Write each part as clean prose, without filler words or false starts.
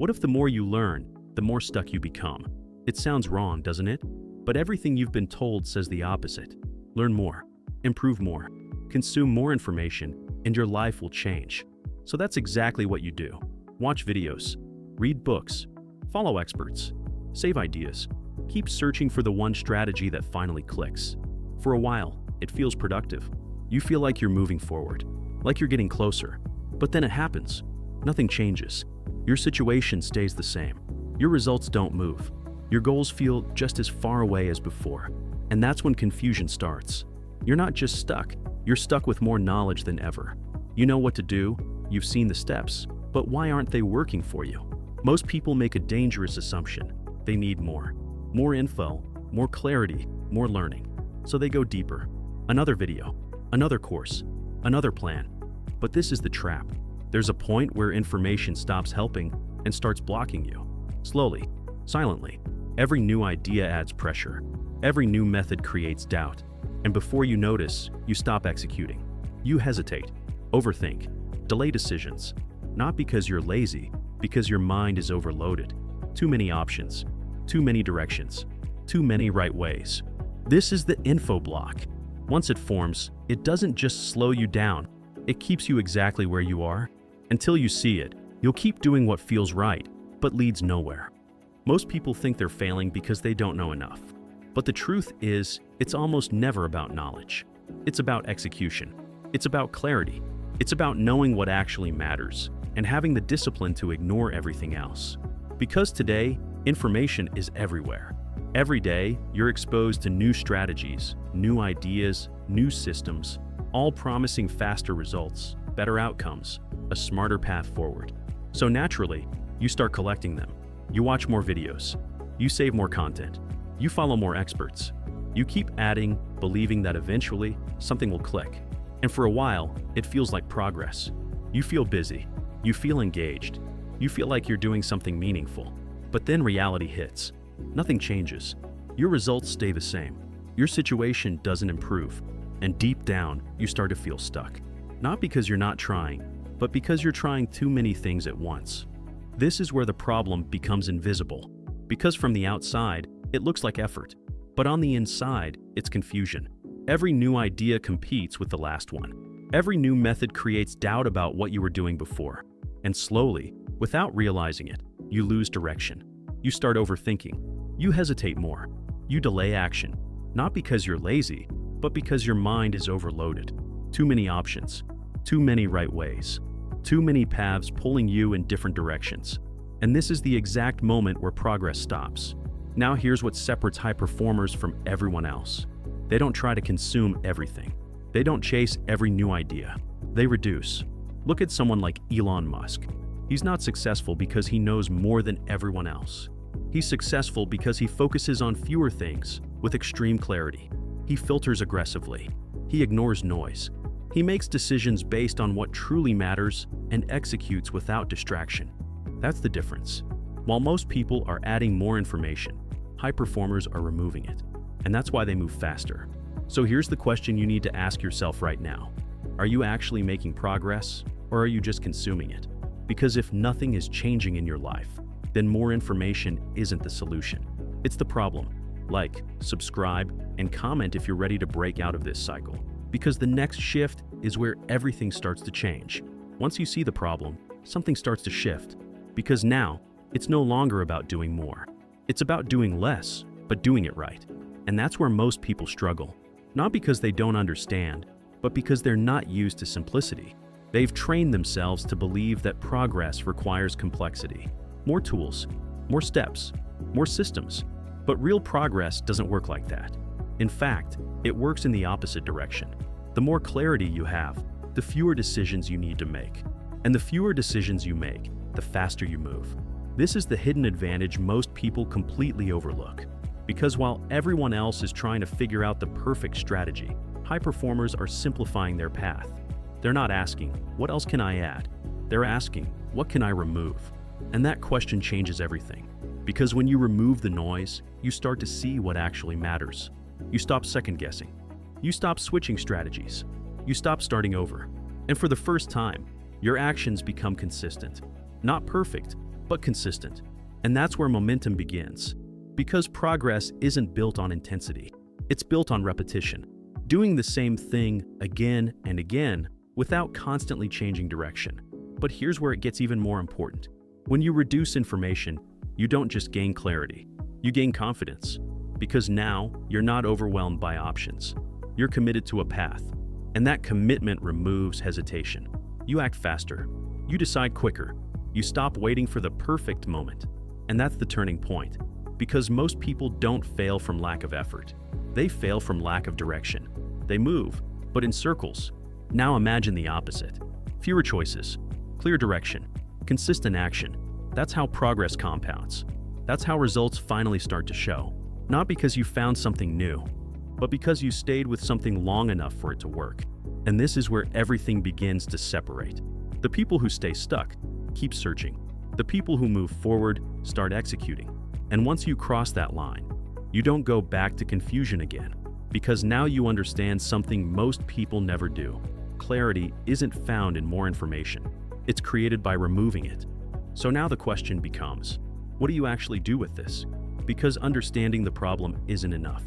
What if the more you learn, the more stuck you become? It sounds wrong, doesn't it? But everything you've been told says the opposite. Learn more, improve more, consume more information, and your life will change. So that's exactly what you do. Watch videos, read books, follow experts, save ideas. Keep searching for the one strategy that finally clicks. For a while, it feels productive. You feel like you're moving forward, like you're getting closer. But then it happens. Nothing changes. Your situation stays the same. Your results don't move. Your goals feel just as far away as before. And that's when confusion starts. You're not just stuck, you're stuck with more knowledge than ever. You know what to do, you've seen the steps, but why aren't they working for you? Most people make a dangerous assumption. They need more. More info, more clarity, more learning. So they go deeper. Another video, another course, another plan. But this is the trap. There's a point where information stops helping and starts blocking you. Slowly, silently, every new idea adds pressure. Every new method creates doubt. And before you notice, you stop executing. You hesitate, overthink, delay decisions. Not because you're lazy, because your mind is overloaded. Too many options, too many directions, too many right ways. This is the info block. Once it forms, it doesn't just slow you down, it keeps you exactly where you are. Until you see it, you'll keep doing what feels right, but leads nowhere. Most people think they're failing because they don't know enough. But the truth is, it's almost never about knowledge. It's about execution. It's about clarity. It's about knowing what actually matters and having the discipline to ignore everything else. Because today, information is everywhere. Every day, you're exposed to new strategies, new ideas, new systems, all promising faster results, better outcomes, a smarter path forward. So naturally, you start collecting them. You watch more videos. You save more content. You follow more experts. You keep adding, believing that eventually something will click. And for a while, it feels like progress. You feel busy. You feel engaged. You feel like you're doing something meaningful. But then reality hits. Nothing changes. Your results stay the same. Your situation doesn't improve. And deep down, you start to feel stuck. Not because you're not trying, but because you're trying too many things at once. This is where the problem becomes invisible. Because from the outside, it looks like effort. But on the inside, it's confusion. Every new idea competes with the last one. Every new method creates doubt about what you were doing before. And slowly, without realizing it, you lose direction. You start overthinking. You hesitate more. You delay action. Not because you're lazy, but because your mind is overloaded. Too many options. Too many right ways. Too many paths pulling you in different directions. And this is the exact moment where progress stops. Now here's what separates high performers from everyone else. They don't try to consume everything. They don't chase every new idea. They reduce. Look at someone like Elon Musk. He's not successful because he knows more than everyone else. He's successful because he focuses on fewer things with extreme clarity. He filters aggressively. He ignores noise. He makes decisions based on what truly matters and executes without distraction. That's the difference. While most people are adding more information, high performers are removing it. And that's why they move faster. So here's the question you need to ask yourself right now. Are you actually making progress, or are you just consuming it? Because if nothing is changing in your life, then more information isn't the solution. It's the problem. Like, subscribe, and comment if you're ready to break out of this cycle. Because the next shift is where everything starts to change. Once you see the problem, something starts to shift. Because now, it's no longer about doing more. It's about doing less, but doing it right. And that's where most people struggle. Not because they don't understand, but because they're not used to simplicity. They've trained themselves to believe that progress requires complexity. More tools, more steps, more systems. But real progress doesn't work like that. In fact, it works in the opposite direction. The more clarity you have, the fewer decisions you need to make. And the fewer decisions you make, the faster you move. This is the hidden advantage most people completely overlook. Because while everyone else is trying to figure out the perfect strategy, high performers are simplifying their path. They're not asking, what else can I add? They're asking, what can I remove? And that question changes everything. Because when you remove the noise, you start to see what actually matters. You stop second-guessing. You stop switching strategies. You stop starting over. And for the first time, your actions become consistent. Not perfect, but consistent. And that's where momentum begins. Because progress isn't built on intensity, it's built on repetition. Doing the same thing again and again without constantly changing direction. But here's where it gets even more important. When you reduce information, you don't just gain clarity, you gain confidence. Because now, you're not overwhelmed by options. You're committed to a path. And that commitment removes hesitation. You act faster. You decide quicker. You stop waiting for the perfect moment. And that's the turning point. Because most people don't fail from lack of effort. They fail from lack of direction. They move, but in circles. Now imagine the opposite. Fewer choices, clear direction, consistent action. That's how progress compounds. That's how results finally start to show. Not because you found something new, but because you stayed with something long enough for it to work. And this is where everything begins to separate. The people who stay stuck keep searching. The people who move forward start executing. And once you cross that line, you don't go back to confusion again. Because now you understand something most people never do. Clarity isn't found in more information. It's created by removing it. So now the question becomes, what do you actually do with this? Because understanding the problem isn't enough.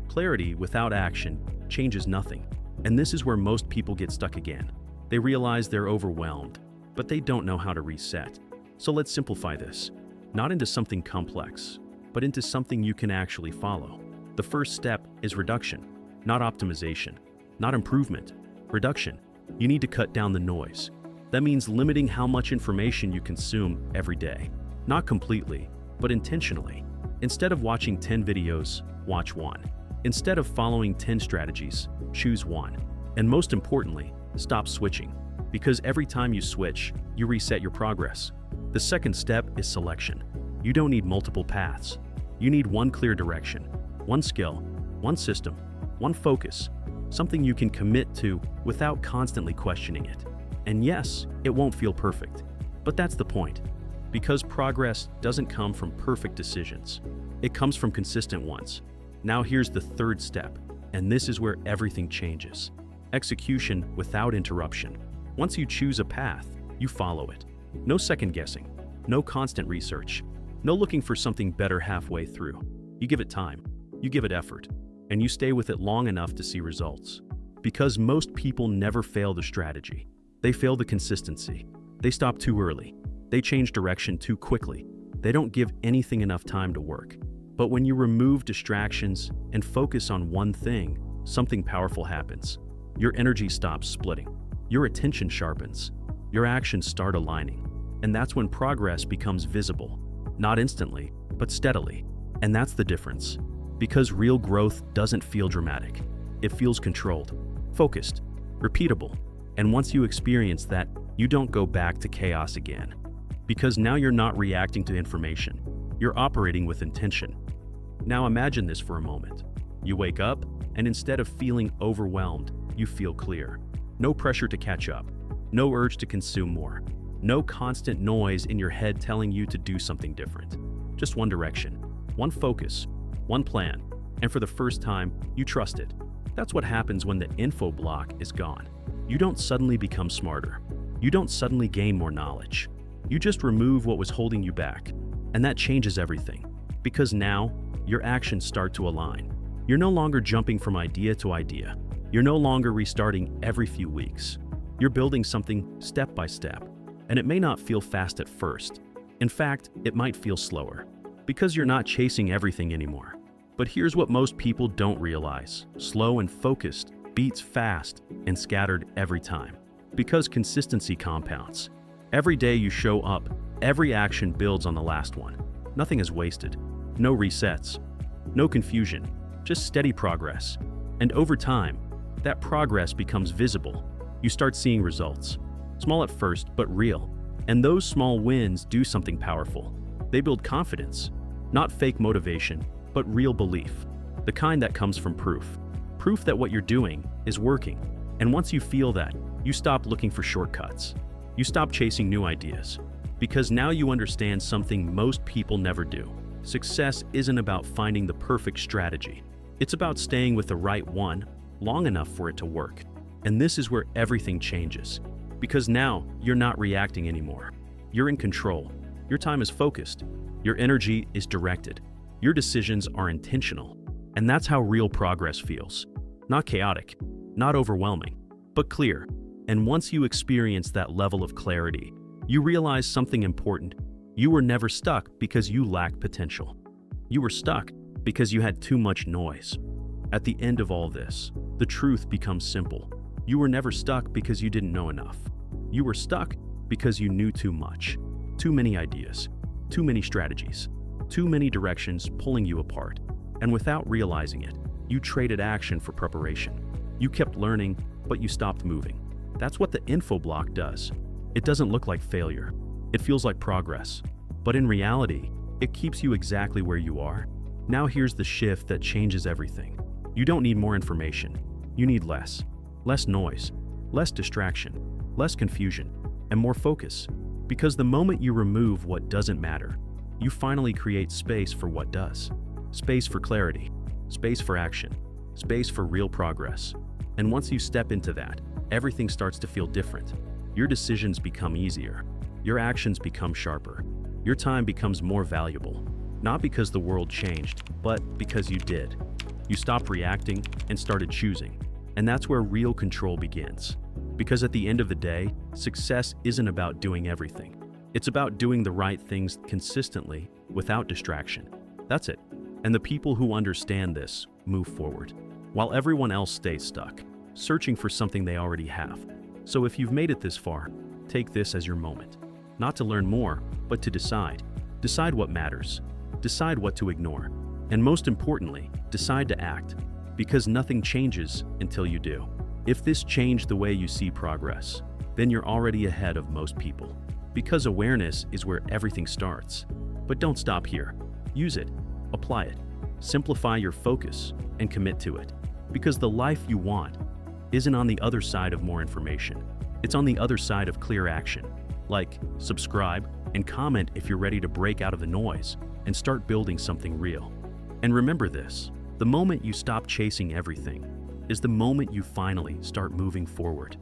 Clarity without action changes nothing. And this is where most people get stuck again. They realize they're overwhelmed, but they don't know how to reset. So let's simplify this, not into something complex, but into something you can actually follow. The first step is reduction, not optimization, not improvement. Reduction. You need to cut down the noise. That means limiting how much information you consume every day. Not completely, but intentionally. Instead of watching 10 videos, watch one. Instead of following 10 strategies, choose one. And most importantly, stop switching. Because every time you switch, you reset your progress. The second step is selection. You don't need multiple paths. You need one clear direction, one skill, one system, one focus, something you can commit to without constantly questioning it. And yes, it won't feel perfect, but that's the point. Because progress doesn't come from perfect decisions. It comes from consistent ones. Now here's the third step, and this is where everything changes. Execution without interruption. Once you choose a path, you follow it. No second guessing, no constant research, no looking for something better halfway through. You give it time, you give it effort, and you stay with it long enough to see results. Because most people never fail the strategy. They fail the consistency. They stop too early. They change direction too quickly. They don't give anything enough time to work. But when you remove distractions and focus on one thing, something powerful happens. Your energy stops splitting. Your attention sharpens. Your actions start aligning. And that's when progress becomes visible. Not instantly, but steadily. And that's the difference. Because real growth doesn't feel dramatic. It feels controlled, focused, repeatable. And once you experience that, you don't go back to chaos again. Because now you're not reacting to information. You're operating with intention. Now imagine this for a moment. You wake up, and instead of feeling overwhelmed, you feel clear. No pressure to catch up. No urge to consume more. No constant noise in your head telling you to do something different. Just one direction, one focus, one plan. And for the first time, you trust it. That's what happens when the info block is gone. You don't suddenly become smarter. You don't suddenly gain more knowledge. You just remove what was holding you back. And that changes everything. Because now, your actions start to align. You're no longer jumping from idea to idea. You're no longer restarting every few weeks. You're building something step by step. And it may not feel fast at first. In fact, it might feel slower. Because you're not chasing everything anymore. But here's what most people don't realize. Slow and focused beats fast and scattered every time. Because consistency compounds. Every day you show up, every action builds on the last one. Nothing is wasted. No resets. No confusion. Just steady progress. And over time, that progress becomes visible. You start seeing results. Small at first, but real. And those small wins do something powerful. They build confidence. Not fake motivation, but real belief. The kind that comes from proof. Proof that what you're doing is working. And once you feel that, you stop looking for shortcuts. You stop chasing new ideas. Because now you understand something most people never do. Success isn't about finding the perfect strategy. It's about staying with the right one long enough for it to work. And this is where everything changes. Because now you're not reacting anymore. You're in control. Your time is focused. Your energy is directed. Your decisions are intentional. And that's how real progress feels. Not chaotic, not overwhelming, but clear. And once you experience that level of clarity, you realize something important. You were never stuck because you lacked potential. You were stuck because you had too much noise. At the end of all this, the truth becomes simple. You were never stuck because you didn't know enough. You were stuck because you knew too much. Too many ideas, too many strategies, too many directions pulling you apart. And without realizing it, you traded action for preparation. You kept learning, but you stopped moving. That's what the info block does. It doesn't look like failure. It feels like progress. But in reality, it keeps you exactly where you are. Now here's the shift that changes everything. You don't need more information. You need less. Less noise, less distraction, less confusion, and more focus. Because the moment you remove what doesn't matter, you finally create space for what does. Space for clarity, space for action, space for real progress. And once you step into that, everything starts to feel different. Your decisions become easier. Your actions become sharper. Your time becomes more valuable. Not because the world changed, but because you did. You stopped reacting and started choosing. And that's where real control begins. Because at the end of the day, success isn't about doing everything. It's about doing the right things consistently without distraction. That's it. And the people who understand this move forward, while everyone else stays stuck, searching for something they already have. So if you've made it this far, take this as your moment. Not to learn more, but to decide. Decide what matters. Decide what to ignore. And most importantly, decide to act. Because nothing changes until you do. If this changed the way you see progress, then you're already ahead of most people. Because awareness is where everything starts. But don't stop here. Use it. Apply it. Simplify your focus and commit to it. Because the life you want isn't on the other side of more information. It's on the other side of clear action. Like, subscribe, and comment if you're ready to break out of the noise and start building something real. And remember this, the moment you stop chasing everything is the moment you finally start moving forward.